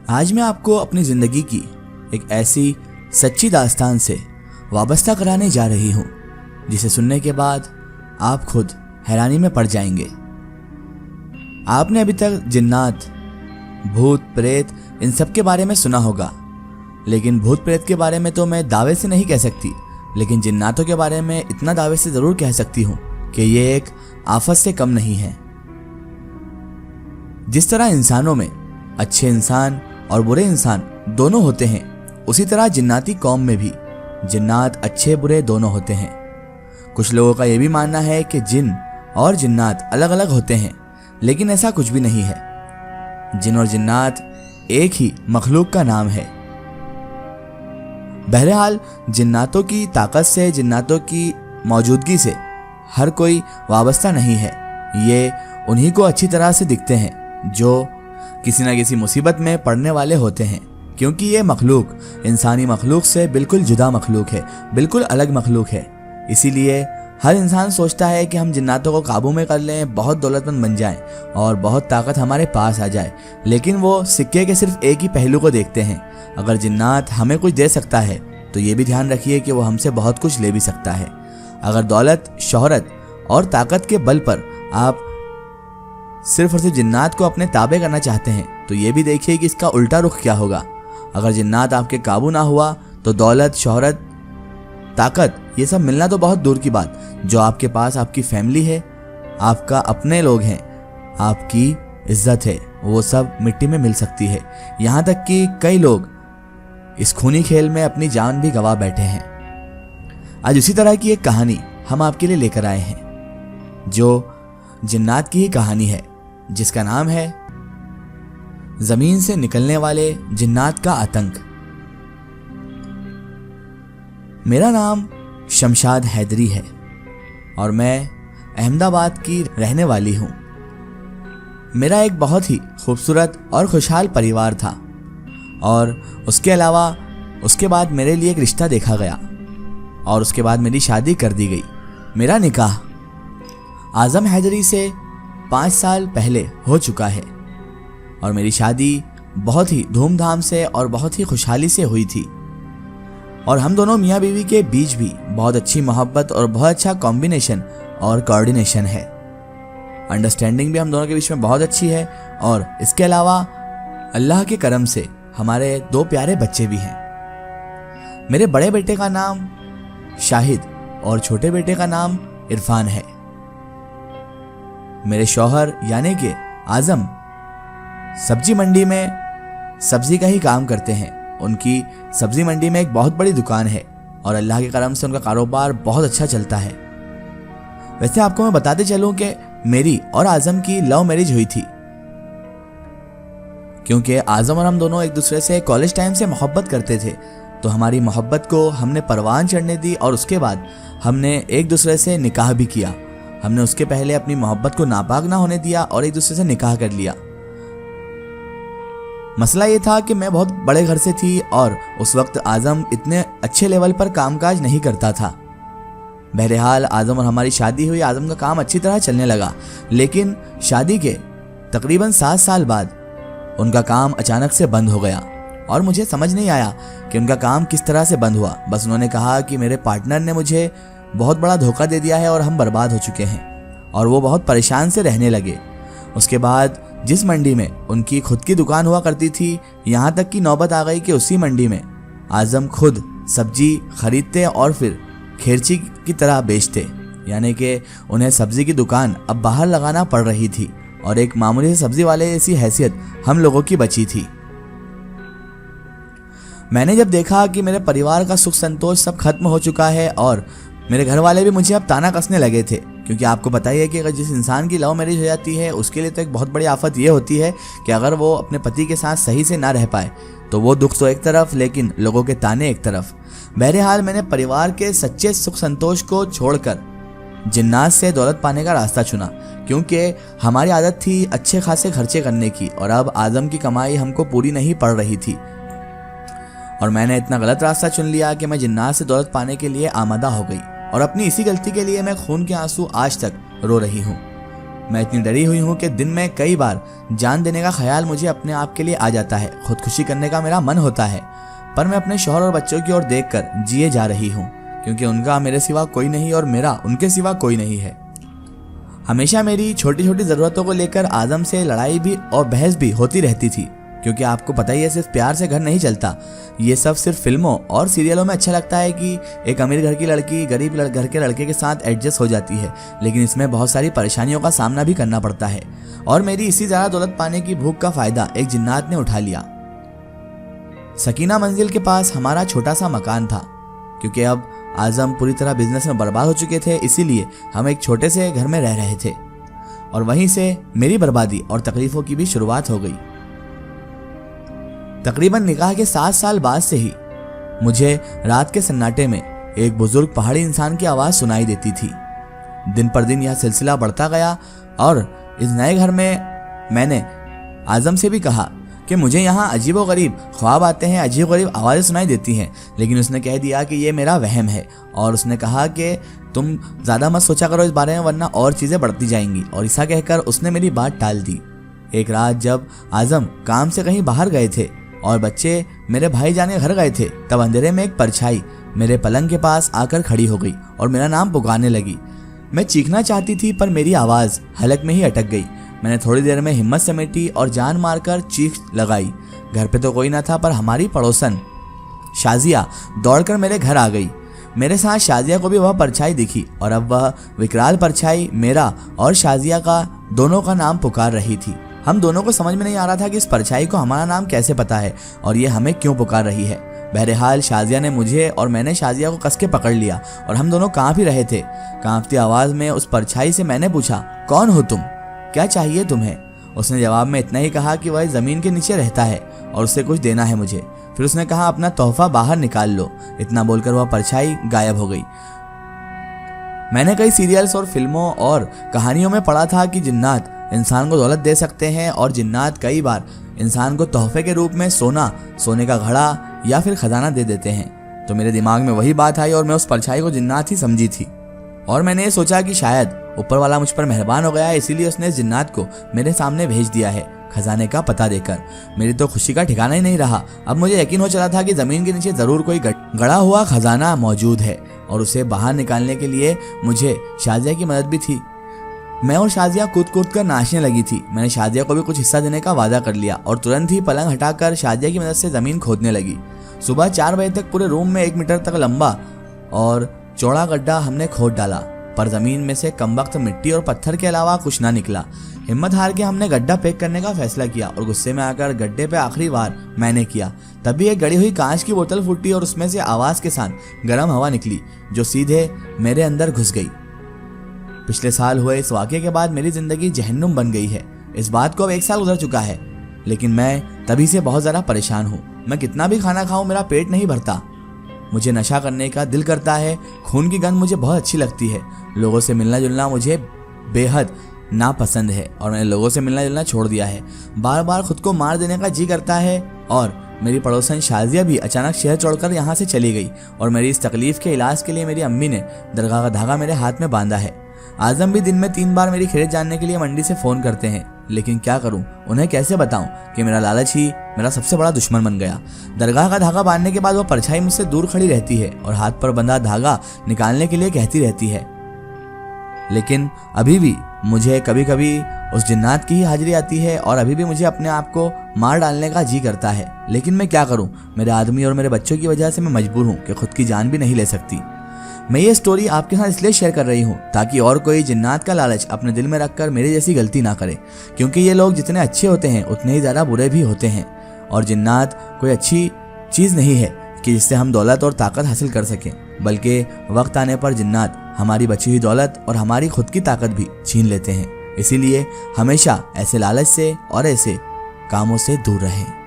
आज मैं आपको अपनी जिंदगी की एक ऐसी सच्ची दास्तान से वाबस्ता कराने जा रही हूं जिसे सुनने के बाद आप खुद हैरानी में पड़ जाएंगे। आपने अभी तक जिन्नात, भूत प्रेत इन सब के बारे में सुना होगा, लेकिन भूत प्रेत के बारे में तो मैं दावे से नहीं कह सकती, लेकिन जिन्नातों के बारे में इतना दावे से जरूर कह सकती हूं कि ये एक आफत से कम नहीं है। जिस तरह इंसानों में अच्छे इंसान और बुरे इंसान दोनों होते हैं, उसी तरह जिन्नाती कौम में भी जिन्नात अच्छे बुरे दोनों होते हैं। कुछ लोगों का यह भी मानना है कि जिन और जिन्नात अलग अलग होते हैं, लेकिन ऐसा कुछ भी नहीं है। जिन और जिन्नात एक ही मखलूक का नाम है। बहरहाल जिन्नातों की ताकत से, जिन्नातों की मौजूदगी से हर कोई वाबस्ता नहीं है। ये उन्हीं को अच्छी तरह से दिखते हैं जो किसी न किसी मुसीबत में पड़ने वाले होते हैं, क्योंकि ये मखलूक इंसानी मखलूक से बिल्कुल जुदा मखलूक है, बिल्कुल अलग मखलूक है। इसीलिए हर इंसान सोचता है कि हम जिन्नातों को काबू में कर लें, बहुत दौलतमंद बन जाएं और बहुत ताकत हमारे पास आ जाए, लेकिन वो सिक्के के सिर्फ एक ही पहलू को देखते हैं। अगर जिन्नात हमें कुछ दे सकता है तो ये भी ध्यान रखिए कि वो हमसे बहुत कुछ ले भी सकता है। अगर दौलत, शोहरत और ताकत के बल पर आप सिर्फ और सिर्फ जिन्नात को अपने ताबे करना चाहते हैं, तो ये भी देखिए कि इसका उल्टा रुख क्या होगा। अगर जिन्नात आपके काबू ना हुआ तो दौलत, शोहरत, ताकत ये सब मिलना तो बहुत दूर की बात, जो आपके पास आपकी फैमिली है, आपका अपने लोग हैं, आपकी इज्जत है, वो सब मिट्टी में मिल सकती है। यहाँ तक कि कई लोग इस खूनी खेल में अपनी जान भी गंवा बैठे हैं। आज उसी तरह की एक कहानी हम आपके लिए लेकर आए हैं, जो जिन्नात की ही कहानी है, जिसका नाम है जमीन से निकलने वाले जिन्नात का आतंक। मेरा नाम शमशाद हैदरी है और मैं अहमदाबाद की रहने वाली हूं। मेरा एक बहुत ही खूबसूरत और खुशहाल परिवार था और उसके अलावा उसके बाद मेरे लिए एक रिश्ता देखा गया और उसके बाद मेरी शादी कर दी गई। मेरा निकाह आजम हैदरी से 5 साल पहले हो चुका है और मेरी शादी बहुत ही धूमधाम से और बहुत ही खुशहाली से हुई थी। और हम दोनों मियाँ बीवी के बीच भी बहुत अच्छी मोहब्बत और बहुत अच्छा कॉम्बिनेशन और कोऑर्डिनेशन है। अंडरस्टैंडिंग भी हम दोनों के बीच में बहुत अच्छी है और इसके अलावा अल्लाह के करम से हमारे 2 प्यारे बच्चे भी हैं। मेरे बड़े बेटे का नाम शाहिद और छोटे बेटे का नाम इरफान है। मेरे शौहर यानी कि आजम सब्जी मंडी में सब्जी का ही काम करते हैं। उनकी सब्जी मंडी में एक बहुत बड़ी दुकान है और अल्लाह के करम से उनका कारोबार बहुत अच्छा चलता है। वैसे आपको मैं बताते चलूं कि मेरी और आजम की लव मैरिज हुई थी, क्योंकि आजम और हम दोनों एक दूसरे से कॉलेज टाइम से मोहब्बत करते थे। तो हमारी मोहब्बत को हमने परवान चढ़ने दी और उसके बाद हमने एक दूसरे से निकाह भी किया। हमने उसके पहले अपनी मोहब्बत को नापाक ना होने दिया और एक दूसरे से निकाह कर लिया। मसला ये था कि मैं बहुत बड़े घर से थी और उस वक्त आजम इतने अच्छे लेवल पर कामकाज नहीं करता था। बहरहाल आजम और हमारी शादी हुई, आजम का काम अच्छी तरह चलने लगा, लेकिन शादी के तकरीबन 7 साल बाद उनका काम अचानक से बंद हो गया और मुझे समझ नहीं आया कि उनका काम किस तरह से बंद हुआ। बस उन्होंने कहा कि मेरे पार्टनर ने मुझे बहुत बड़ा धोखा दे दिया है और हम बर्बाद हो चुके हैं, और वो बहुत परेशान से रहने लगे। उसके बाद जिस मंडी में उनकी खुद की दुकान हुआ करती थी, यहाँ तक की नौबत आ गई कि उसी मंडी में आजम खुद सब्जी खरीदते और फिर खेरची की तरह बेचते, यानी कि उन्हें सब्जी की दुकान अब बाहर लगाना पड़ रही थी और एक मामूली सब्जी वाले जैसी हैसियत हम लोगों की बची थी। मैंने जब देखा कि मेरे परिवार का सुख संतोष सब खत्म हो चुका है और मेरे घर वाले भी मुझे अब ताना कसने लगे थे, क्योंकि आपको पता ही है कि अगर जिस इंसान की लव मैरिज हो जाती है उसके लिए तो एक बहुत बड़ी आफत ये होती है कि अगर वो अपने पति के साथ सही से ना रह पाए तो वो दुख तो एक तरफ, लेकिन लोगों के ताने एक तरफ। बहरहाल मैंने परिवार के सच्चे सुख संतोष को छोड़कर जिन्नात से दौलत पाने का रास्ता चुना, क्योंकि हमारी आदत थी अच्छे खासे खर्चे करने की और अब आजम की कमाई हमको पूरी नहीं पड़ रही थी और मैंने इतना गलत रास्ता चुन लिया कि मैं जिन्नात से दौलत पाने के लिए आमादा हो गई और अपनी इसी गलती के लिए मैं खून के आंसू आज तक रो रही हूँ। मैं इतनी डरी हुई हूँ कि दिन में कई बार जान देने का ख्याल मुझे अपने आप के लिए आ जाता है। खुदकुशी करने का मेरा मन होता है, पर मैं अपने शौहर और बच्चों की ओर देखकर जिए जा रही हूँ, क्योंकि उनका मेरे सिवा कोई नहीं और मेरा उनके सिवा कोई नहीं है। हमेशा मेरी छोटी छोटी ज़रूरतों को लेकर आज़म से लड़ाई भी और बहस भी होती रहती थी, क्योंकि आपको पता ही है सिर्फ प्यार से घर नहीं चलता। ये सब सिर्फ फिल्मों और सीरियलों में अच्छा लगता है कि एक अमीर घर की लड़की गरीब घर के लड़के के साथ एडजस्ट हो जाती है, लेकिन इसमें बहुत सारी परेशानियों का सामना भी करना पड़ता है। और मेरी इसी ज़्यादा दौलत पाने की भूख का फ़ायदा एक जिन्नात ने उठा लिया। सकीना मंजिल के पास हमारा छोटा सा मकान था, क्योंकि अब आज़म पूरी तरह बिजनेस में बर्बाद हो चुके थे, इसीलिए हम एक छोटे से घर में रह रहे थे और वहीं से मेरी बर्बादी और तकलीफ़ों की भी शुरुआत हो गई। तकरीबन निकाह के 7 साल बाद से ही मुझे रात के सन्नाटे में एक बुजुर्ग पहाड़ी इंसान की आवाज़ सुनाई देती थी। दिन पर दिन यह सिलसिला बढ़ता गया और इस नए घर में मैंने आज़म से भी कहा कि मुझे यहाँ अजीबोगरीब ख्वाब आते हैं, अजीबोगरीब आवाज़ें सुनाई देती हैं, लेकिन उसने कह दिया कि ये मेरा वहम है और उसने कहा कि तुम ज़्यादा मत सोचा करो इस बारे में, वरना और चीज़ें बढ़ती जाएंगी। और ऐसा कहकर उसने मेरी बात टाल दी। एक रात जब आज़म काम से कहीं बाहर गए थे और बच्चे मेरे भाई जाने घर गए थे, तब अंधेरे में एक परछाई मेरे पलंग के पास आकर खड़ी हो गई और मेरा नाम पुकारने लगी। मैं चीखना चाहती थी, पर मेरी आवाज़ हलक में ही अटक गई। मैंने थोड़ी देर में हिम्मत समेटी और जान मारकर चीख लगाई। घर पे तो कोई ना था, पर हमारी पड़ोसन शाजिया दौड़कर मेरे घर आ गई। मेरे साथ शाजिया को भी वह परछाई दिखी और अब वह विकराल परछाई मेरा और शाजिया का दोनों का नाम पुकार रही थी। हम दोनों को समझ में नहीं आ रहा था कि इस परछाई को हमारा नाम कैसे पता है और ये हमें क्यों पुकार रही है। बहरहाल शाजिया ने मुझे और मैंने शाजिया को कस के पकड़ लिया और हम दोनों कांप ही रहे थे। कांपती आवाज़ में उस परछाई से मैंने पूछा, कौन हो तुम, क्या चाहिए तुम्हें? उसने जवाब में इतना ही कहा कि वह ज़मीन के नीचे रहता है और उससे कुछ देना है मुझे। फिर उसने कहा, अपना तोहफा बाहर निकाल लो। इतना बोलकर वह परछाई गायब हो गई। मैंने कई सीरियल्स और फिल्मों और कहानियों में पढ़ा था कि जिन्नात इंसान को दौलत दे सकते हैं और जिन्नात कई बार इंसान को तोहफे के रूप में सोना, सोने का घड़ा या फिर खजाना दे देते हैं। तो मेरे दिमाग में वही बात आई और मैं उस परछाई को जिन्नात ही समझी थी और मैंने ये सोचा कि शायद ऊपर वाला मुझ पर मेहरबान हो गया है, इसीलिए उसने इस जिन्नात को मेरे सामने भेज दिया है खजाने का पता देकर। मेरी तो खुशी का ठिकाना ही नहीं रहा। अब मुझे यकीन हो चला था कि ज़मीन के नीचे ज़रूर कोई गड़ा हुआ खजाना मौजूद है और उसे बाहर निकालने के लिए मुझे शाजिया की मदद भी थी। मैं और शाजिया कूद कूद कर नाचने लगी थी। मैंने शाजिया को भी कुछ हिस्सा देने का वादा कर लिया और तुरंत ही पलंग हटाकर शाजिया की मदद से ज़मीन खोदने लगी। सुबह 4 बजे तक पूरे रूम में 1 मीटर तक लंबा और चौड़ा गड्ढा हमने खोद डाला, पर ज़मीन में से कमबख्त मिट्टी और पत्थर के अलावा कुछ ना निकला। हिम्मत हार के हमने गड्ढा पैक करने का फैसला किया और गुस्से में आकर गड्ढे पे आखिरी बार मैंने किया। तभी एक गड़ी हुई कांच की बोतल फूटी और उसमें से आवाज़ के साथ गर्म हवा निकली जो सीधे मेरे अंदर घुस गई। पिछले साल हुए इस वाक़े के बाद मेरी ज़िंदगी जहन्नुम बन गई है। इस बात को अब 1 साल गुजर चुका है, लेकिन मैं तभी से बहुत ज़्यादा परेशान हूँ। मैं कितना भी खाना खाऊं मेरा पेट नहीं भरता। मुझे नशा करने का दिल करता है। खून की गंध मुझे बहुत अच्छी लगती है। लोगों से मिलना जुलना मुझे बेहद नापसंद है और मैंने लोगों से मिलना जुलना छोड़ दिया है। बार बार खुद को मार देने का जी करता है। और मेरी पड़ोसन शाजिया भी अचानक शहर छोड़कर यहाँ से चली गई और मेरी इस तकलीफ के इलाज के लिए मेरी अम्मी ने दरगाह का धागा मेरे हाथ में बांधा है। आज़म भी दिन में 3 बार मेरी खैरियत जानने के लिए मंडी से फ़ोन करते हैं, लेकिन क्या करूं, उन्हें कैसे बताऊं कि मेरा लालच ही मेरा सबसे बड़ा दुश्मन बन गया। दरगाह का धागा बांधने के बाद वो परछाई मुझसे दूर खड़ी रहती है और हाथ पर बंधा धागा निकालने के लिए कहती रहती है, लेकिन अभी भी मुझे कभी कभी उस जिन्नात की ही हाजिरी आती है और अभी भी मुझे अपने आप को मार डालने का जी करता है। लेकिन मैं क्या करूं, मेरे आदमी और मेरे बच्चों की वजह से मैं मजबूर हूं कि खुद की जान भी नहीं ले सकती। मैं ये स्टोरी आपके साथ इसलिए शेयर कर रही हूँ ताकि और कोई जिन्नात का लालच अपने दिल में रखकर मेरे जैसी गलती ना करे, क्योंकि ये लोग जितने अच्छे होते हैं उतने ही ज़्यादा बुरे भी होते हैं और जिन्नात कोई अच्छी चीज़ नहीं है कि जिससे हम दौलत और ताकत हासिल कर सकें, बल्कि वक्त आने पर जिन्नात हमारी बची हुई दौलत और हमारी खुद की ताकत भी छीन लेते हैं। इसीलिए हमेशा ऐसे लालच से और ऐसे कामों से दूर रहें।